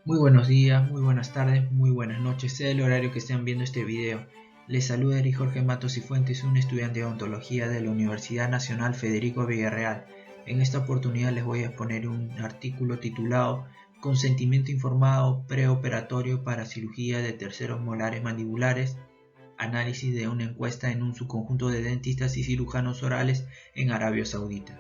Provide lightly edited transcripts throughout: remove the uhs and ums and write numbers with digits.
Muy buenos días, muy buenas tardes, muy buenas noches, sea el horario que estén viendo este video. Les saluda Eric Jorge Matos y Fuentes, un estudiante de odontología de la Universidad Nacional Federico Villarreal. En esta oportunidad les voy a exponer un artículo titulado Consentimiento informado preoperatorio para cirugía de terceros molares mandibulares, análisis de una encuesta en un subconjunto de dentistas y cirujanos orales en Arabia Saudita.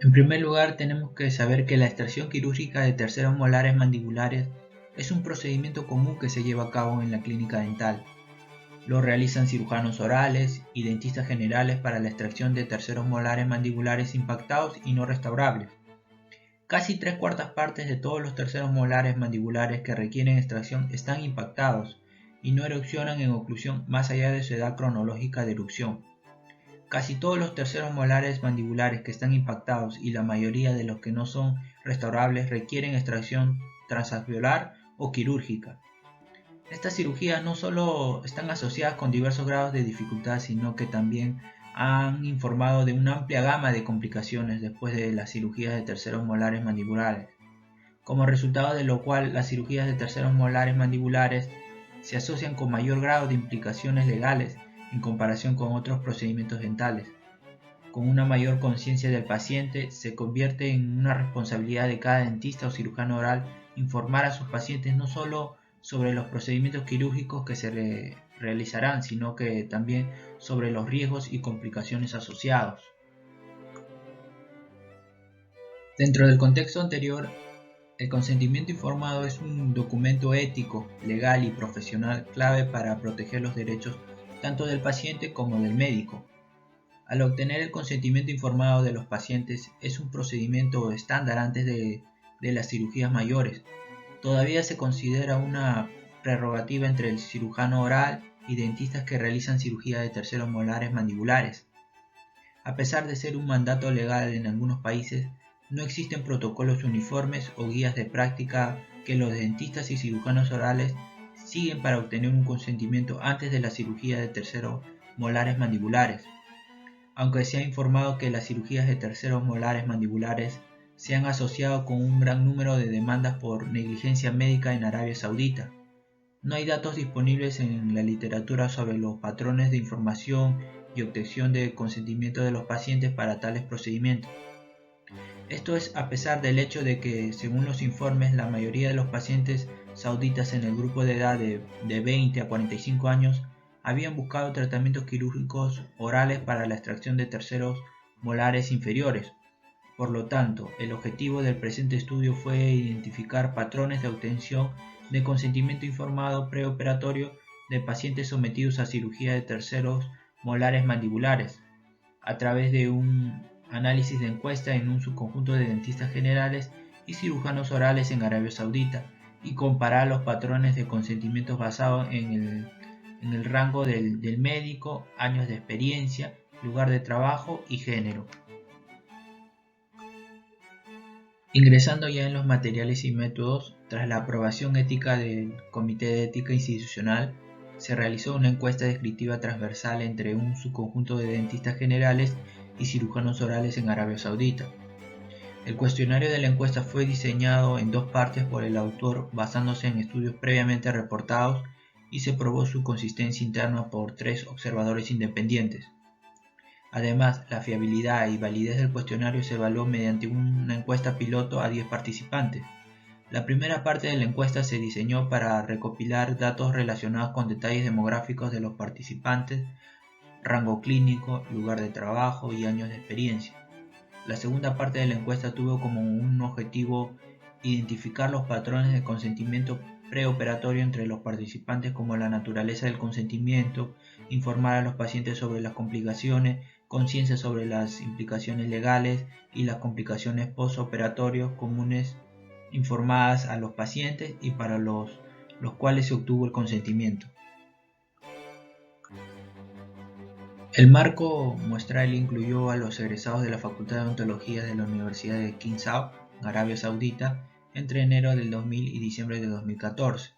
En primer lugar, tenemos que saber que la extracción quirúrgica de terceros molares mandibulares es un procedimiento común que se lleva a cabo en la clínica dental. Lo realizan cirujanos orales y dentistas generales para la extracción de terceros molares mandibulares impactados y no restaurables. Casi tres cuartas partes de todos los terceros molares mandibulares que requieren extracción están impactados y no erupcionan en oclusión más allá de su edad cronológica de erupción. Casi todos los terceros molares mandibulares que están impactados y la mayoría de los que no son restaurables requieren extracción transalveolar o quirúrgica. Estas cirugías no solo están asociadas con diversos grados de dificultad, sino que también han informado de una amplia gama de complicaciones después de las cirugías de terceros molares mandibulares, como resultado de lo cual las cirugías de terceros molares mandibulares se asocian con mayor grado de implicaciones legales en comparación con otros procedimientos dentales. Con una mayor conciencia del paciente, se convierte en una responsabilidad de cada dentista o cirujano oral informar a sus pacientes no solo sobre los procedimientos quirúrgicos que se realizarán, sino que también sobre los riesgos y complicaciones asociados. Dentro del contexto anterior, el consentimiento informado es un documento ético, legal y profesional clave para proteger los derechos tanto del paciente como del médico. Al obtener el consentimiento informado de los pacientes es un procedimiento estándar antes de las cirugías mayores. Todavía se considera una prerrogativa entre el cirujano oral y dentistas que realizan cirugía de terceros molares mandibulares. A pesar de ser un mandato legal en algunos países, no existen protocolos uniformes o guías de práctica que los dentistas y cirujanos orales siguen para obtener un consentimiento antes de la cirugía de terceros molares mandibulares. Aunque se ha informado que las cirugías de terceros molares mandibulares se han asociado con un gran número de demandas por negligencia médica en Arabia Saudita. No hay datos disponibles en la literatura sobre los patrones de información y obtención de consentimiento de los pacientes para tales procedimientos. Esto es a pesar del hecho de que, según los informes, la mayoría de los pacientes sauditas en el grupo de edad de 20 a 45 años habían buscado tratamientos quirúrgicos orales para la extracción de terceros molares inferiores. Por lo tanto, el objetivo del presente estudio fue identificar patrones de obtención de consentimiento informado preoperatorio de pacientes sometidos a cirugía de terceros molares mandibulares, a través de un análisis de encuesta en un subconjunto de dentistas generales y cirujanos orales en Arabia Saudita, y comparar los patrones de consentimientos basados en el rango del médico, años de experiencia, lugar de trabajo y género. Ingresando ya en los materiales y métodos, tras la aprobación ética del Comité de Ética Institucional, se realizó una encuesta descriptiva transversal entre un subconjunto de dentistas generales y cirujanos orales en Arabia Saudita. El cuestionario de la encuesta fue diseñado en dos partes por el autor basándose en estudios previamente reportados y se probó su consistencia interna por 3 observadores independientes. Además, la fiabilidad y validez del cuestionario se evaluó mediante una encuesta piloto a 10 participantes. La primera parte de la encuesta se diseñó para recopilar datos relacionados con detalles demográficos de los participantes, rango clínico, lugar de trabajo y años de experiencia. La segunda parte de la encuesta tuvo como un objetivo identificar los patrones de consentimiento preoperatorio entre los participantes, como la naturaleza del consentimiento, informar a los pacientes sobre las complicaciones, conciencia sobre las implicaciones legales y las complicaciones postoperatorias comunes informadas a los pacientes y para los cuales se obtuvo el consentimiento. El marco muestral incluyó a los egresados de la Facultad de Odontología de la Universidad de King Saud, Arabia Saudita, entre enero del 2000 y diciembre de 2014.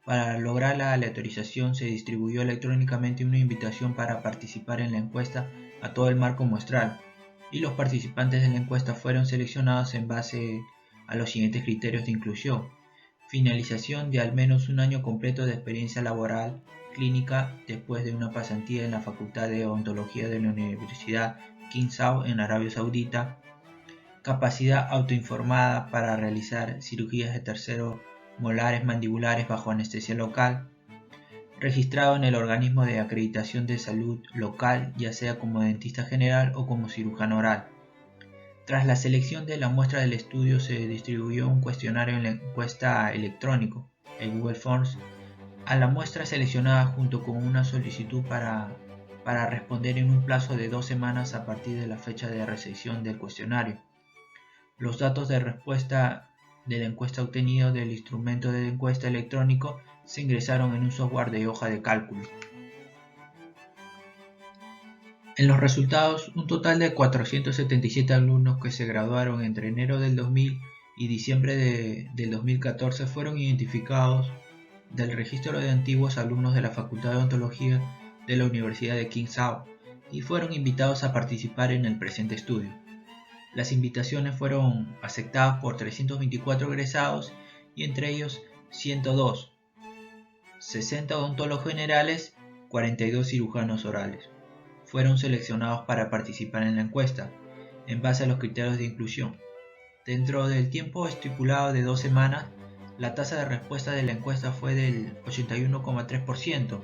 Para lograr la aleatorización se distribuyó electrónicamente una invitación para participar en la encuesta a todo el marco muestral, y los participantes de la encuesta fueron seleccionados en base a los siguientes criterios de inclusión: finalización de al menos un año completo de experiencia laboral clínica después de una pasantía en la Facultad de Odontología de la Universidad King Saud en Arabia Saudita, capacidad autoinformada para realizar cirugías de terceros molares mandibulares bajo anestesia local, registrado en el organismo de acreditación de salud local, ya sea como dentista general o como cirujano oral. Tras la selección de la muestra del estudio se distribuyó un cuestionario en la encuesta electrónico, el Google Forms, a la muestra seleccionada junto con una solicitud para responder en un plazo de 2 semanas a partir de la fecha de recepción del cuestionario. Los datos de respuesta de la encuesta obtenidos del instrumento de encuesta electrónico se ingresaron en un software de hoja de cálculo. En los resultados, un total de 477 alumnos que se graduaron entre enero del 2000 y diciembre del 2014 fueron identificados del registro de antiguos alumnos de la Facultad de Odontología de la Universidad de King Saud y fueron invitados a participar en el presente estudio. Las invitaciones fueron aceptadas por 324 egresados y entre ellos 102, 60 odontólogos generales, 42 cirujanos orales. Fueron seleccionados para participar en la encuesta, en base a los criterios de inclusión. Dentro del tiempo estipulado de 2 semanas, la tasa de respuesta de la encuesta fue del 81,3%.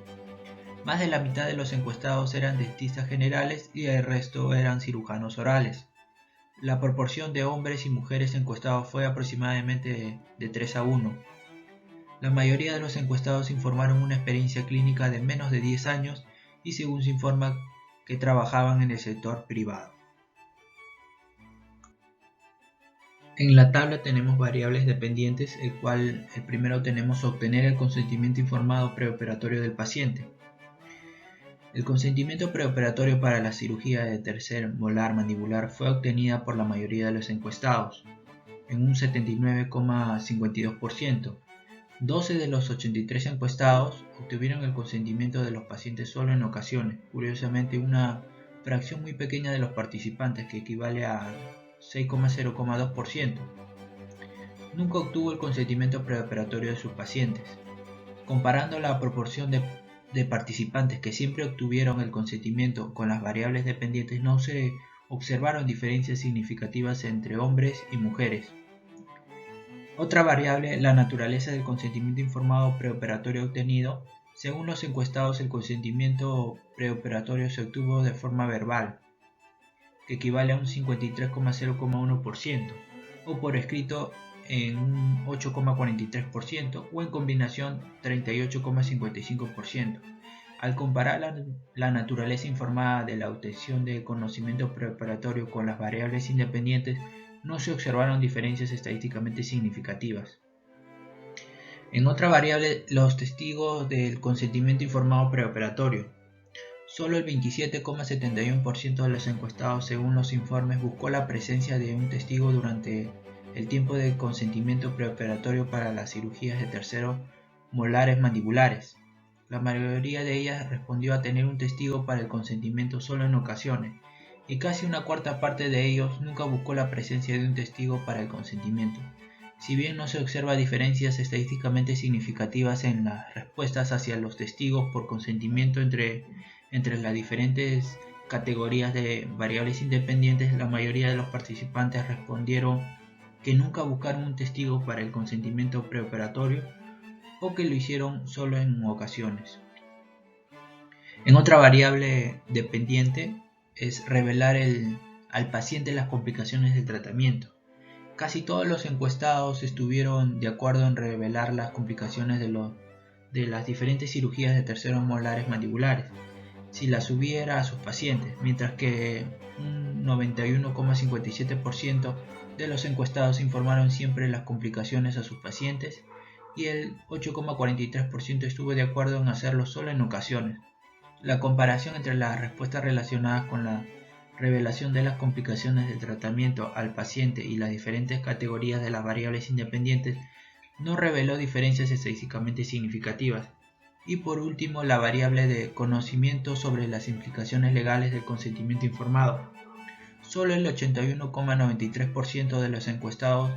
Más de la mitad de los encuestados eran dentistas generales y el resto eran cirujanos orales. La proporción de hombres y mujeres encuestados fue aproximadamente de 3 a 1. La mayoría de los encuestados informaron una experiencia clínica de menos de 10 años y según se informa que trabajaban en el sector privado. En la tabla tenemos variables dependientes, el primero tenemos obtener el consentimiento informado preoperatorio del paciente. El consentimiento preoperatorio para la cirugía de tercer molar mandibular fue obtenida por la mayoría de los encuestados, en un 79,52%. 12 de los 83 encuestados obtuvieron el consentimiento de los pacientes solo en ocasiones, curiosamente una fracción muy pequeña de los participantes, que equivale a 6,02%. Nunca obtuvo el consentimiento preoperatorio de sus pacientes. Comparando la proporción de participantes que siempre obtuvieron el consentimiento con las variables dependientes, no se observaron diferencias significativas entre hombres y mujeres. Otra variable, la naturaleza del consentimiento informado preoperatorio obtenido. Según los encuestados, el consentimiento preoperatorio se obtuvo de forma verbal, que equivale a un 53,01%, o por escrito en un 8,43%, o en combinación 38,55%. Al comparar la naturaleza informada de la obtención del conocimiento preoperatorio con las variables independientes, no se observaron diferencias estadísticamente significativas. En otra variable, los testigos del consentimiento informado preoperatorio. Solo el 27,71% de los encuestados, según los informes, buscó la presencia de un testigo durante el tiempo de consentimiento preoperatorio para las cirugías de terceros molares mandibulares. La mayoría de ellas respondió a tener un testigo para el consentimiento solo en ocasiones, y casi una cuarta parte de ellos nunca buscó la presencia de un testigo para el consentimiento. Si bien no se observa diferencias estadísticamente significativas en las respuestas hacia los testigos por consentimiento entre las diferentes categorías de variables independientes, la mayoría de los participantes respondieron que nunca buscaron un testigo para el consentimiento preoperatorio o que lo hicieron solo en ocasiones. En otra variable dependiente es revelar al paciente las complicaciones del tratamiento. Casi todos los encuestados estuvieron de acuerdo en revelar las complicaciones de las diferentes cirugías de terceros molares mandibulares, si las hubiera a sus pacientes, mientras que un 91,57% de los encuestados informaron siempre las complicaciones a sus pacientes y el 8,43% estuvo de acuerdo en hacerlo solo en ocasiones. La comparación entre las respuestas relacionadas con la revelación de las complicaciones del tratamiento al paciente y las diferentes categorías de las variables independientes no reveló diferencias estadísticamente significativas. Y por último, la variable de conocimiento sobre las implicaciones legales del consentimiento informado. Solo el 81,93% de los encuestados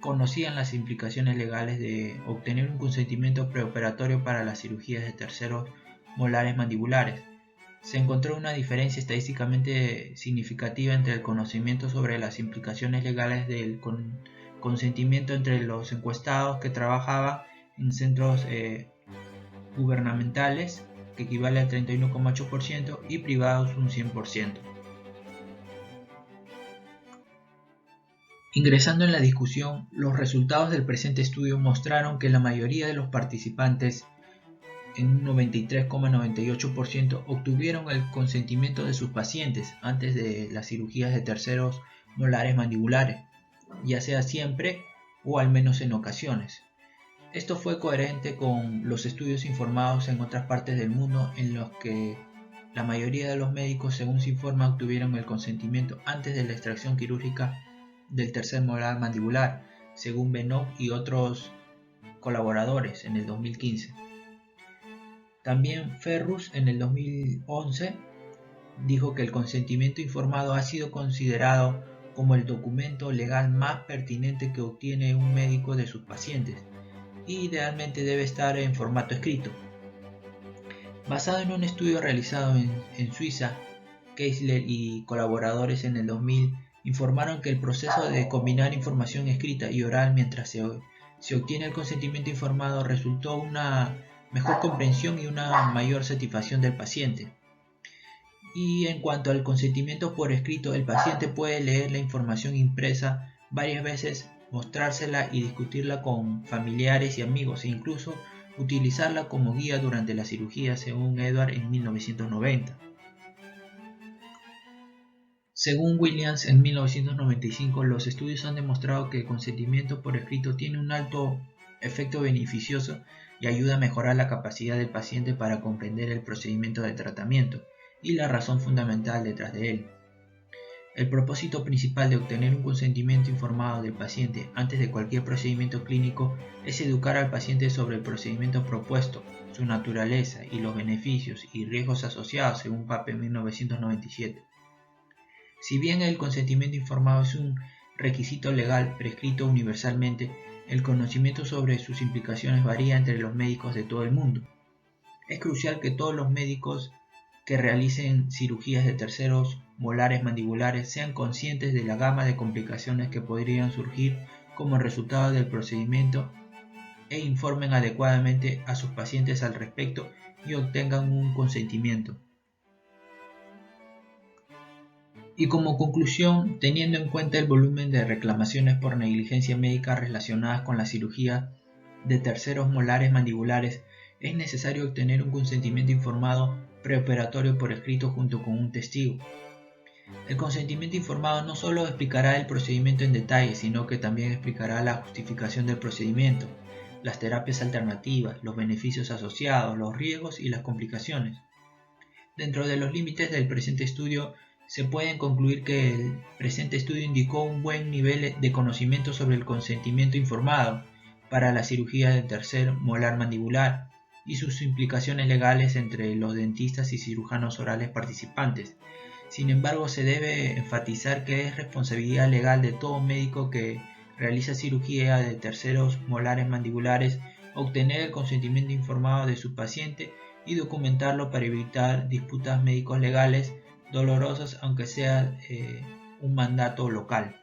conocían las implicaciones legales de obtener un consentimiento preoperatorio para las cirugías de terceros molares mandibulares. Se encontró una diferencia estadísticamente significativa entre el conocimiento sobre las implicaciones legales del consentimiento entre los encuestados que trabajaban en centros gubernamentales, que equivale al 31,8%, y privados un 100%. Ingresando en la discusión, los resultados del presente estudio mostraron que la mayoría de los participantes, en un 93,98%, obtuvieron el consentimiento de sus pacientes antes de las cirugías de terceros molares mandibulares, ya sea siempre o al menos en ocasiones. Esto fue coherente con los estudios informados en otras partes del mundo en los que la mayoría de los médicos, según se informa, obtuvieron el consentimiento antes de la extracción quirúrgica del tercer molar mandibular, según Benov y otros colaboradores en el 2015. También Ferrus en el 2011 dijo que el consentimiento informado ha sido considerado como el documento legal más pertinente que obtiene un médico de sus pacientes, y idealmente debe estar en formato escrito. Basado en un estudio realizado en Suiza, Keisler y colaboradores en el 2000 informaron que el proceso de combinar información escrita y oral mientras se obtiene el consentimiento informado resultó una mejor comprensión y una mayor satisfacción del paciente. Y en cuanto al consentimiento por escrito, el paciente puede leer la información impresa varias veces, mostrársela y discutirla con familiares y amigos, e incluso utilizarla como guía durante la cirugía, según Edward en 1990. Según Williams en 1995, los estudios han demostrado que el consentimiento por escrito tiene un alto efecto beneficioso y ayuda a mejorar la capacidad del paciente para comprender el procedimiento de tratamiento y la razón fundamental detrás de él. El propósito principal de obtener un consentimiento informado del paciente antes de cualquier procedimiento clínico es educar al paciente sobre el procedimiento propuesto, su naturaleza y los beneficios y riesgos asociados, según Pape en 1997. Si bien el consentimiento informado es un requisito legal prescrito universalmente, el conocimiento sobre sus implicaciones varía entre los médicos de todo el mundo. Es crucial que todos los médicos que realicen cirugías de terceros molares mandibulares sean conscientes de la gama de complicaciones que podrían surgir como resultado del procedimiento e informen adecuadamente a sus pacientes al respecto y obtengan un consentimiento. Y como conclusión, teniendo en cuenta el volumen de reclamaciones por negligencia médica relacionadas con la cirugía de terceros molares mandibulares, es necesario obtener un consentimiento informado preoperatorio por escrito junto con un testigo. El consentimiento informado no solo explicará el procedimiento en detalle, sino que también explicará la justificación del procedimiento, las terapias alternativas, los beneficios asociados, los riesgos y las complicaciones. Dentro de los límites del presente estudio, se puede concluir que el presente estudio indicó un buen nivel de conocimiento sobre el consentimiento informado para la cirugía de tercer molar mandibular y sus implicaciones legales entre los dentistas y cirujanos orales participantes. Sin embargo, se debe enfatizar que es responsabilidad legal de todo médico que realiza cirugía de terceros molares mandibulares obtener el consentimiento informado de su paciente y documentarlo para evitar disputas médicos legales dolorosas, aunque sea un mandato local.